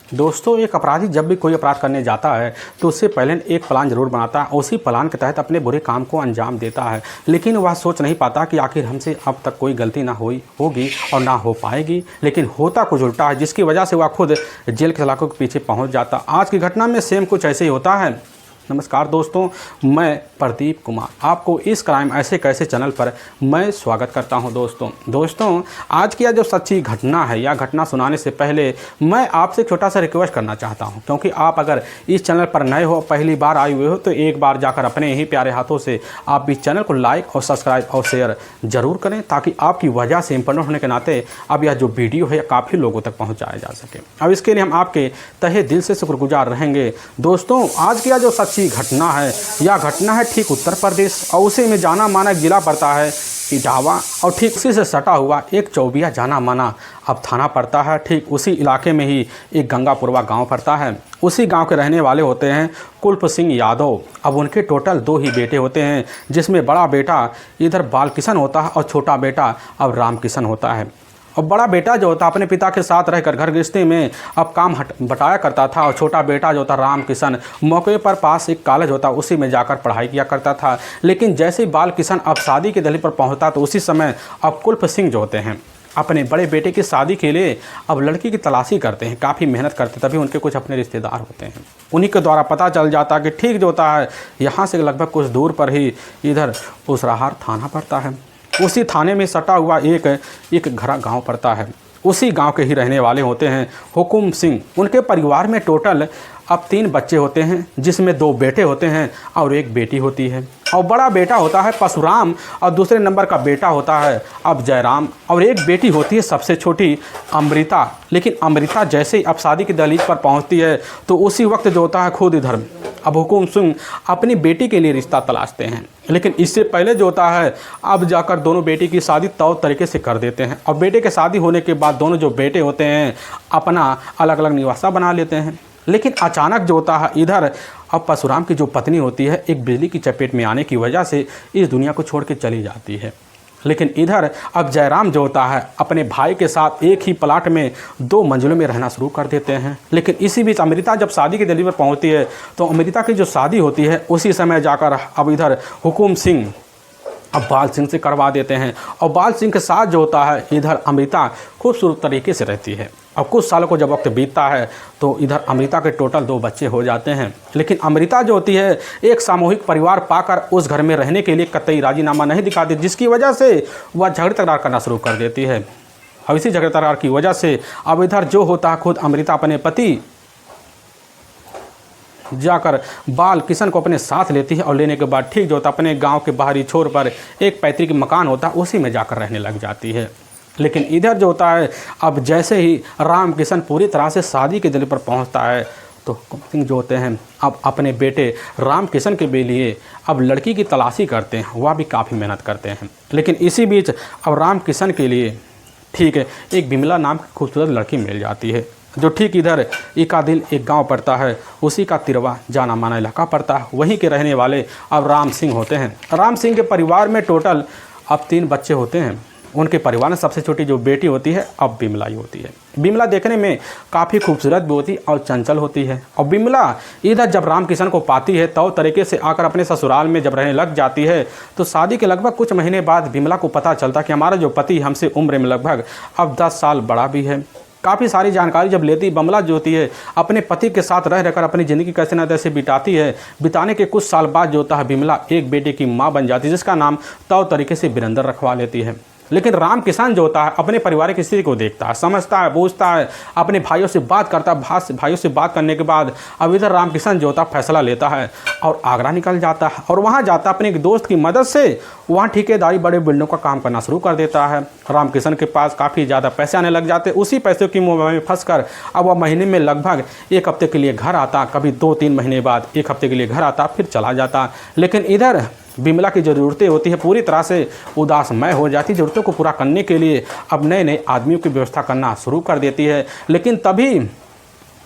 दोस्तों, एक अपराधी जब भी कोई अपराध करने जाता है तो उससे पहले एक प्लान ज़रूर बनाता है। उसी प्लान के तहत अपने बुरे काम को अंजाम देता है, लेकिन वह सोच नहीं पाता कि आखिर हमसे अब तक कोई गलती ना हुई होगी और ना हो पाएगी। लेकिन होता कुछ उल्टा है, जिसकी वजह से वह खुद जेल के सलाखों के पीछे पहुंच जाता। आज की घटना में सेम कुछ ऐसे ही होता है। नमस्कार दोस्तों, मैं प्रदीप कुमार आपको इस क्राइम ऐसे कैसे चैनल पर मैं स्वागत करता हूं। दोस्तों आज की यह जो सच्ची घटना है या घटना सुनाने से पहले मैं आपसे छोटा सा रिक्वेस्ट करना चाहता हूं, क्योंकि आप अगर इस चैनल पर नए हो, पहली बार आए हुए हो, तो एक बार जाकर अपने ही प्यारे हाथों से आप इस चैनल को लाइक और सब्सक्राइब और शेयर ज़रूर करें, ताकि आपकी वजह से इम्पोर्टेंट होने के नाते अब यह जो वीडियो है काफ़ी लोगों तक पहुँचाया जा सके। अब इसके लिए हम आपके तहे दिल से शुक्रगुजार रहेंगे। दोस्तों आज की यह जो घटना है, यह घटना है ठीक उत्तर प्रदेश और उसी में जाना माना एक जिला पड़ता है इटावा, और ठीक उसी से सटा हुआ एक चौबिया जाना माना अब थाना पड़ता है। ठीक उसी इलाके में ही एक गंगापुरवा गांव पड़ता है। उसी गांव के रहने वाले होते हैं कुलप सिंह यादव। अब उनके टोटल 2 ही बेटे होते हैं, जिसमें बड़ा बेटा इधर बाल किशन होता है और छोटा बेटा अब राम किशन होता है। और बड़ा बेटा जो होता अपने पिता के साथ रहकर घर गृहस्थी में अब काम बटाया करता था, और छोटा बेटा जो होता राम किशन मौके पर पास एक कॉलेज होता उसी में जाकर पढ़ाई किया करता था। लेकिन जैसे ही बाल किशन अब शादी की दहलीज पर पहुंचता तो उसी समय अब कुलप सिंह जो होते हैं अपने बड़े बेटे की शादी के लिए अब लड़की की तलाशी करते हैं, काफ़ी मेहनत करते। तभी उनके कुछ अपने रिश्तेदार होते हैं, उन्हीं के द्वारा पता चल जाता कि ठीक जो होता है यहाँ से लगभग कुछ दूर पर ही इधर उसराहार थाना पड़ता है। उसी थाने में सटा हुआ एक घरा गांव पड़ता है। उसी गांव के ही रहने वाले होते हैं हुकुम सिंह। उनके परिवार में टोटल अब 3 बच्चे होते हैं, जिसमें 2 बेटे होते हैं और एक बेटी होती है। और बड़ा बेटा होता है परशुराम और दूसरे नंबर का बेटा होता है अब जयराम, और एक बेटी होती है सबसे छोटी अमृता। लेकिन अमृता जैसे ही अब शादी की दहलीज पर पहुंचती है तो उसी वक्त जो होता है खुद इधर अब हुकुम सिंह अपनी बेटी के लिए रिश्ता तलाशते हैं। लेकिन इससे पहले जो होता है अब जाकर दोनों बेटी की शादी तौर तरीके से कर देते हैं। और बेटे के शादी होने के बाद दोनों जो बेटे होते हैं अपना अलग अलग निवासा बना लेते हैं। लेकिन अचानक जो होता है इधर अब परशुराम की जो पत्नी होती है एक बिजली की चपेट में आने की वजह से इस दुनिया को छोड़ के चली जाती है। लेकिन इधर अब जयराम जो होता है अपने भाई के साथ एक ही प्लाट में 2 मंजिलों में रहना शुरू कर देते हैं। लेकिन इसी बीच अमृता जब शादी की दहलीज पर पहुंचती है तो अमृता की जो शादी होती है उसी समय जाकर अब इधर हुकुम सिंह अब बाल सिंह से करवा देते हैं। और बाल सिंह के साथ जो होता है इधर अमृता खूबसूरत तरीके से रहती है। अब कुछ सालों को जब वक्त बीतता है तो इधर अमृता के टोटल 2 बच्चे हो जाते हैं। लेकिन अमृता जो होती है एक सामूहिक परिवार पाकर उस घर में रहने के लिए कतई राजीनामा नहीं दिखाती, जिसकी वजह से वह झगड़े तकरार करना शुरू कर देती है। और इसी झगड़े तकरार की वजह से अब इधर जो होता है खुद अमृता अपने पति जाकर बाल किशन को अपने साथ लेती है, और लेने के बाद ठीक जो होता अपने गांव के बाहरी छोर पर एक पैतृक मकान होता है उसी में जाकर रहने लग जाती है। लेकिन इधर जो होता है अब जैसे ही राम किशन पूरी तरह से शादी के दहलीज पर पहुंचता है तो हुकुम सिंह जो होते हैं अब अपने बेटे राम किशन के लिए अब लड़की की तलाशी करते हैं। वह भी काफ़ी मेहनत करते हैं। लेकिन इसी बीच अब राम किशन के लिए ठीक है एक बिमला नाम की खूबसूरत लड़की मिल जाती है, जो ठीक इधर इकादिल एक गांव पड़ता है, उसी का तिरवा जाना माना इलाका पड़ता है। वहीं के रहने वाले अब राम सिंह होते हैं। राम सिंह के परिवार में टोटल अब 3 बच्चे होते हैं। उनके परिवार में सबसे छोटी जो बेटी होती है अब बिमला ही होती है। बिमला देखने में काफ़ी खूबसूरत भी होती और चंचल होती है। और बिमला इधर जब राम किशन को पाती है तो तरीके से आकर अपने ससुराल में जब रहने लग जाती है तो शादी के लगभग कुछ महीने बाद बिमला को पता चलता कि हमारा जो पति हमसे उम्र में लगभग अब 10 साल बड़ा भी है। काफ़ी सारी जानकारी जब लेती बिमला जो होती है अपने पति के साथ रह रहकर अपनी ज़िंदगी कैसे न तैसे बिताती है। बिताने के कुछ साल बाद जो होता है बिमला एक बेटे की माँ बन जाती है, जिसका नाम तौर तरीके से वीरेंद्र रखवा लेती है। लेकिन राम किशन जो होता है अपने परिवार की स्थिति को देखता है, समझता है, बूझता है, अपने भाइयों से बात करता है। भाइयों से बात करने के बाद अब इधर राम किशन जो होता है फैसला लेता है और आगरा निकल जाता है। और वहाँ जाता है अपने एक दोस्त की मदद से वहाँ ठेकेदारी बड़े बिल्डिंगों का काम करना शुरू कर देता है। राम किशन के पास काफ़ी ज़्यादा पैसे आने लग जाते। उसी पैसे की मुँह में फंसकर अब वह महीने में लगभग 1 हफ्ते के लिए घर आता, कभी 2-3 महीने बाद 1 हफ्ते के लिए घर आता, फिर चला जाता। लेकिन इधर बिमला की जो ज़रूरतें होती है पूरी तरह से उदासमय हो जाती। ज़रूरतों को पूरा करने के लिए अब नए नए आदमियों की व्यवस्था करना शुरू कर देती है। लेकिन तभी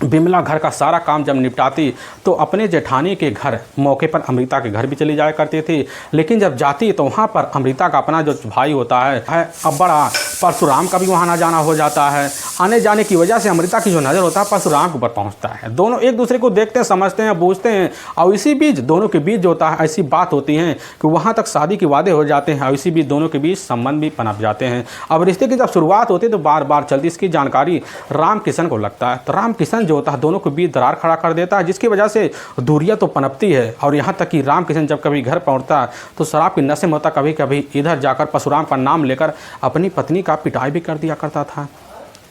बिमला घर का सारा काम जब निपटाती तो अपने जेठानी के घर मौके पर अमृता के घर भी चली जाया करती थी। लेकिन जब जाती तो वहाँ पर अमृता का अपना जो भाई होता है अब बड़ा परशुराम का भी वहाँ ना जाना हो जाता है। आने जाने की वजह से अमृता की जो नज़र होता है परशुराम के ऊपर पहुँचता है। दोनों एक दूसरे को देखते हैं, समझते हैं, बूझते हैं और इसी बीच दोनों के बीच जो होता है ऐसी बात होती है कि वहाँ तक शादी के वादे हो जाते हैं और इसी बीच दोनों के बीच संबंध भी पनप जाते हैं। अब रिश्ते की जब शुरुआत होती है तो बार बार चलती इसकी जानकारी राम किशन को लगता है। तो राम किशन जो होता है दोनों के बीच दरार खड़ा कर देता है, जिसकी वजह से दूरियां तो पनपती है। और यहाँ तक कि राम किशन जब कभी घर पहुँचता तो शराब की नशे में होता, कभी कभी इधर जाकर परशुराम का नाम लेकर अपनी पत्नी का पिटाई भी कर दिया करता था।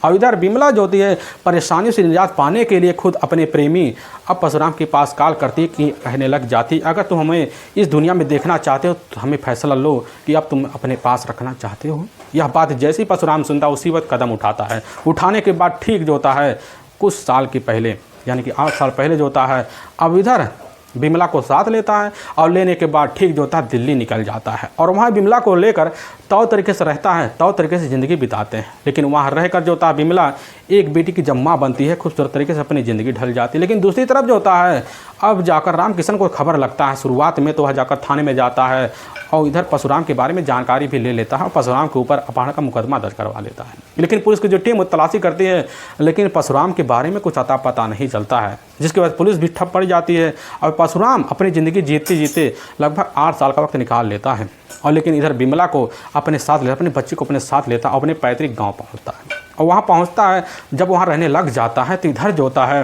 और इधर बिमला जो होती है परेशानियों से निजात पाने के लिए खुद अपने प्रेमी अब परशुराम के पास कॉल करती कि कहने लग जाती, अगर तुम हमें इस दुनिया में देखना चाहते हो तो हमें फैसला लो कि अब तुम अपने पास रखना चाहते हो। यह बात जैसे ही परशुराम सुनता उसी वक्त कदम उठाता है। उठाने के बाद ठीक जो होता है कुछ साल के पहले यानी कि 8 साल पहले जो होता है अब इधर बिमला को साथ लेता है और लेने के बाद ठीक जो होता है दिल्ली निकल जाता है और वहाँ बिमला को लेकर तौर तरीके से रहता है, तौर तरीके से ज़िंदगी बिताते हैं। लेकिन वहाँ रहकर जो होता है बिमला एक बेटी की जब माँ बनती है खूबसूरत तरीके से अपनी ज़िंदगी ढल जाती है। लेकिन दूसरी तरफ जो होता है अब जाकर राम किशन को खबर लगता है। शुरुआत में तो वह जाकर थाने में जाता है और इधर परशुराम के बारे में जानकारी भी ले लेता है और परशुराम के ऊपर अपहरण का मुकदमा दर्ज करवा लेता है। लेकिन पुलिस की जो टीम तलाशी करती है लेकिन परशुराम के बारे में कुछ अता पता नहीं चलता है, जिसके बाद पुलिस भी ठप पड़ जाती है और परशुराम अपनी ज़िंदगी जीते जीते लगभग 8 साल का वक्त निकाल लेता है। और लेकिन इधर बिमला को अपने साथ लेता, अपने बच्चे को अपने साथ लेता और अपने पैतृक गाँव पहुँचता है। और वहाँ पहुँचता है, जब वहाँ रहने लग जाता है तो इधर जो होता है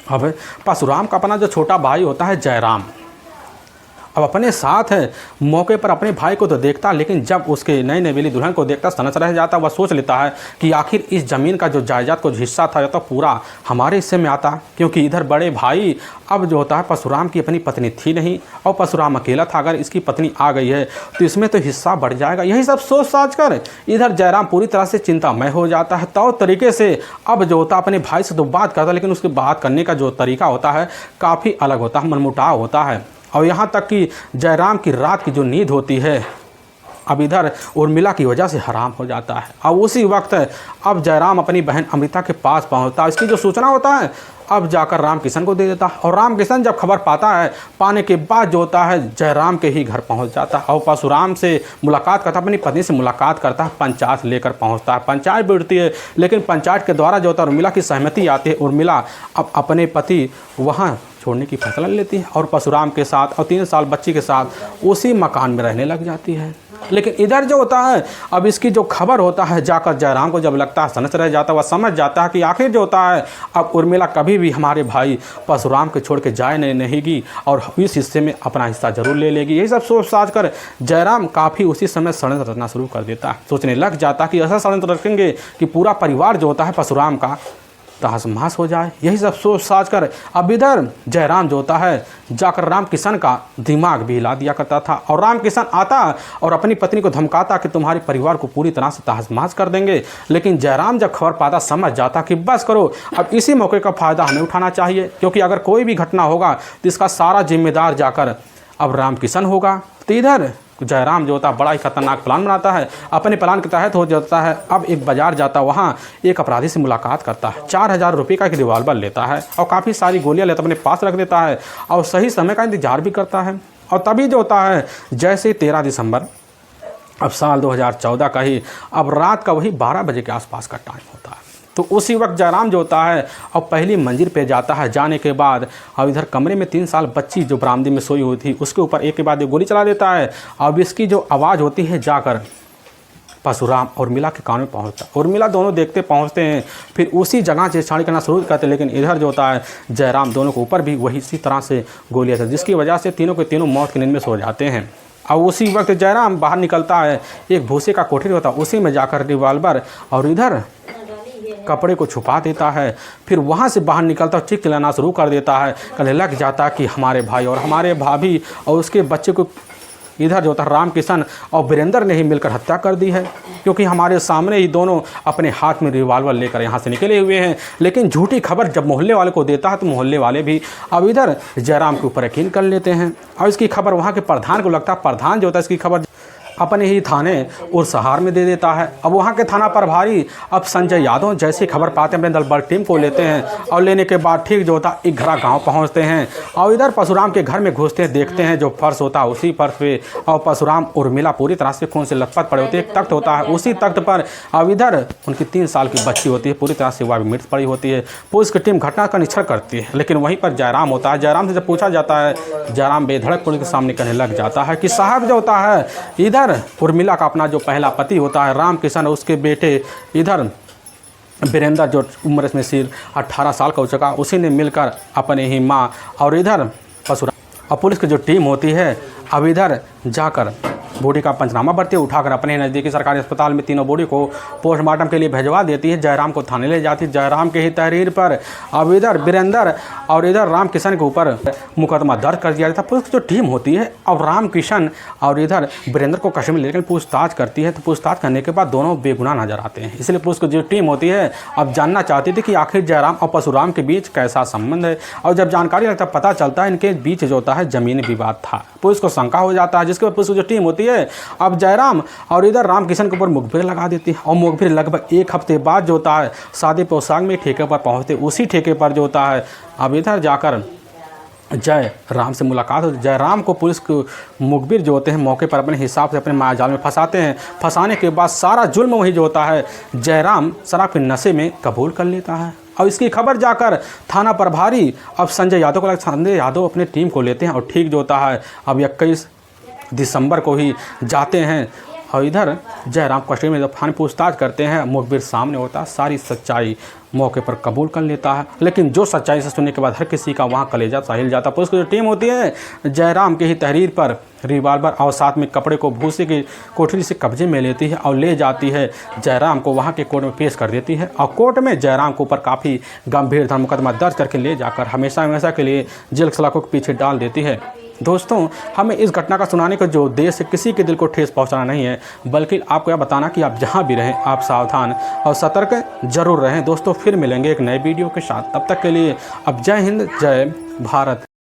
अब परशुराम का अपना जो छोटा भाई होता है जयराम अब अपने साथ है। मौके पर अपने भाई को तो देखता, लेकिन जब उसके नई नवेली दुल्हन को देखता सनच रह जाता। वह सोच लेता है कि आखिर इस ज़मीन का जो जायदाद को हिस्सा था तो पूरा हमारे हिस्से में आता, क्योंकि इधर बड़े भाई अब जो होता है परशुराम की अपनी पत्नी थी नहीं और परशुराम अकेला था। अगर इसकी पत्नी आ गई है तो इसमें तो हिस्सा बढ़ जाएगा। यही सब सोच साच कर इधर जयराम पूरी तरह से चिंतामय हो जाता है। तो तरीके से अब जो होता अपने भाई से तो बात करता, लेकिन उसकी बात करने का जो तरीका होता है काफ़ी अलग होता है, मनमुटाव होता है। और यहाँ तक कि जयराम की रात की जो नींद होती है अब इधर उर्मिला की वजह से हराम हो जाता है। अब उसी वक्त अब जयराम अपनी बहन अमृता के पास पहुँचता है। इसकी जो सूचना होता है अब जाकर राम किशन को दे देता है और राम किशन जब खबर पाता है, पाने के बाद जो होता है जयराम के ही घर पहुंच जाता है और परशुराम से मुलाकात करता, अपनी पत्नी से मुलाकात करता है, पंचायत लेकर पहुंचता है। पंचायत बैठती है, लेकिन पंचायत के द्वारा जो होता है उर्मिला की सहमति आती है। उर्मिला अब अपने पति वहाँ छोड़ने की फैसला लेती है और परशुराम के साथ और 3 साल बच्ची के साथ उसी मकान में रहने लग जाती है। लेकिन इधर जो होता है अब इसकी जो खबर होता है जाकर जयराम को जब लगता है सनच रह जाता है। वह समझ जाता है कि आखिर जो होता है अब उर्मिला कभी भी हमारे भाई परशुराम के छोड़ के जाए नहीं और इस हिस्से में अपना हिस्सा जरूर ले लेगी। यही सब सोच साच कर जयराम काफ़ी उसी समय षड्यंत्र रचना शुरू कर देता है। सोचने लग जाता है कि ऐसा षड्यंत्र रखेंगे कि पूरा परिवार जो होता है परशुराम का तहस महस हो जाए। यही सब सोच साच कर अब इधर जयराम जो होता है जाकर राम किशन का दिमाग भी हिला दिया करता था और राम किशन आता और अपनी पत्नी को धमकाता कि तुम्हारे परिवार को पूरी तरह से तहस महस कर देंगे। लेकिन जयराम जब खबर पाता समझ जाता कि बस करो, अब इसी मौके का फ़ायदा हमें उठाना चाहिए, क्योंकि अगर कोई भी घटना होगा तो इसका सारा जिम्मेदार जाकर अब राम किशन होगा। तो इधर जयराम जो होता है बड़ा ही खतरनाक प्लान बनाता है। अपने प्लान के तहत हो जाता है अब एक बाजार जाता है, वहाँ एक अपराधी से मुलाकात करता है। 4000 रुपये का एक रिवॉल्वर लेता है और काफ़ी सारी गोलियां लेता अपने पास रख देता है और सही समय का इंतजार भी करता है। और तभी जो होता है जैसे 13 दिसंबर अब साल 2014 का ही अब रात का वही 12 बजे के आसपास का टाइम होता है। तो उसी वक्त जयराम जो होता है और पहली मंजिल पे जाता है। जाने के बाद अब इधर कमरे में 3 साल बच्ची जो बरामदे में सोई हुई थी उसके ऊपर एक के बाद एक गोली चला देता है। अब इसकी जो आवाज़ होती है जाकर परशुराम और उर्मिला के कान में पहुँचता। उर्मिला दोनों देखते पहुँचते हैं, फिर उसी जगह से छाड़ी करना शुरू करते हैं। लेकिन इधर जो होता है जयराम दोनों के ऊपर भी वही इसी तरह से गोलियाँ थी, जिसकी वजह से तीनों के तीनों मौत की नींद में सो जाते हैं। और उसी वक्त जयराम बाहर निकलता है, एक भूसे का कोठरी होता है उसी में जाकर रिवॉल्वर और इधर कपड़े को छुपा देता है। फिर वहाँ से बाहर निकलता है, चिल्लाना शुरू कर देता है, कहने लग जाता है कि हमारे भाई और हमारे भाभी और उसके बच्चे को इधर जो होता है राम किशन और वीरेंद्र ने ही मिलकर हत्या कर दी है, क्योंकि हमारे सामने ही दोनों अपने हाथ में रिवॉल्वर लेकर यहाँ से निकले हुए हैं। लेकिन झूठी खबर जब मोहल्ले वाले को देता है तो मोहल्ले वाले भी अब इधर जयराम के ऊपर यकीन कर लेते हैं और इसकी खबर वहाँ के प्रधान को लगता है। प्रधान जो होता है इसकी खबर अपने ही थाने उरसहार में दे देता है। अब वहाँ के थाना प्रभारी अब संजय यादव जैसी खबर पाते हैं अपने दल बल टीम को लेते हैं और लेने के बाद ठीक जो होता है इघरा गांव पहुँचते हैं और इधर परशुराम के घर में घुसते हैं, देखते हैं जो फर्श होता है उसी फर्श पे और परशुराम उर्मिला पूरी तरह से खून से लथपथ पड़े होते हैं। एक तख्त होता है, उसी तख्त पर अब इधर उनकी 3 साल की बच्ची होती है, पूरी तरह से वह मृत पड़ी होती है। पुलिस की टीम घटना का निरीक्षण करती है, लेकिन वहीं पर जयराम होता है। जयराम से जब पूछा जाता है, जयराम बेधड़क पुलिस के सामने कहने लग जाता है कि साहब जो होता है इधर उर्मिला का अपना जो पहला पति होता है राम किशन, उसके बेटे इधर वीरेंद्र जो उम्र में सिर्फ 18 साल का हो चुका, उसी ने मिलकर अपने ही माँ और इधर परशुराम और पुलिस की जो टीम होती है अब इधर जाकर बॉडी का पंचनामा भरती उठाकर अपने नज़दीकी सरकारी अस्पताल में तीनों बॉडी को पोस्टमार्टम के लिए भिजवा देती है। जयराम को थाने ले जाती है। जयराम के ही तहरीर पर अब इधर वीरेंद्र और इधर राम किशन के ऊपर मुकदमा दर्ज कर दिया जाता है। पुलिस की जो टीम होती है अब राम किशन और इधर वीरेंद्र को कस्टडी में लेकर पूछताछ करती है, तो पूछताछ करने के बाद दोनों बेगुनाह नजर आते हैं। इसलिए पुलिस की जो टीम होती है अब जानना चाहती थी कि आखिर जयराम और परशुराम के बीच कैसा संबंध है, और जब जानकारी लगता पता चलता है इनके बीच जो होता है जमीनी विवाद था। पुलिस को शंका हो जाता है, जिसके बाद पुलिस की जो टीम होती है अब जयराम और इधर राम किशन के ऊपर मुखबिर लगा देती है और मुखबिर लगभग 1 हफ्ते बाद जो होता है शादी पोशाक में ठेके पर पहुंचते। उसी ठेके पर जो होता है अब इधर जाकर जय राम से मुलाकात होती है। जयराम को पुलिस के मुखबिर जो होते हैं मौके पर अपने हिसाब से अपने मायाजाल में फंसाते हैं। फंसाने के बाद सारा जुल्म वही जो होता है जयराम शराब के नशे में कबूल कर लेता है और इसकी खबर जाकर थाना प्रभारी अब संजय यादव को संजय यादव अपने टीम को लेते हैं और ठीक जो होता है अब 21 दिसंबर को ही जाते हैं और इधर जयराम कस्टडी में जब थाने पूछताछ करते हैं मुखबिर सामने होता है, सारी सच्चाई मौके पर कबूल कर लेता है। लेकिन जो सच्चाई से सुनने के बाद हर किसी का वहाँ कलेजा साहिल जाता। पुलिस की जो टीम होती है जयराम के ही तहरीर पर रिवाल्वर और साथ में कपड़े को भूसे की कोठरी से कब्जे में लेती है और ले जाती है। जयराम को वहाँ के कोर्ट में पेश कर देती है और कोर्ट में जयराम के ऊपर काफ़ी गंभीर धर्म मुकदमा दर्ज करके ले जाकर हमेशा के लिए जेल सलाखों के पीछे डाल देती है। दोस्तों, हमें इस घटना का सुनाने का जो उद्देश्य किसी के दिल को ठेस पहुंचाना नहीं है, बल्कि आपको यह बताना कि आप जहां भी रहें आप सावधान और सतर्क जरूर रहें। दोस्तों, फिर मिलेंगे एक नए वीडियो के साथ। तब तक के लिए अब जय हिंद, जय भारत।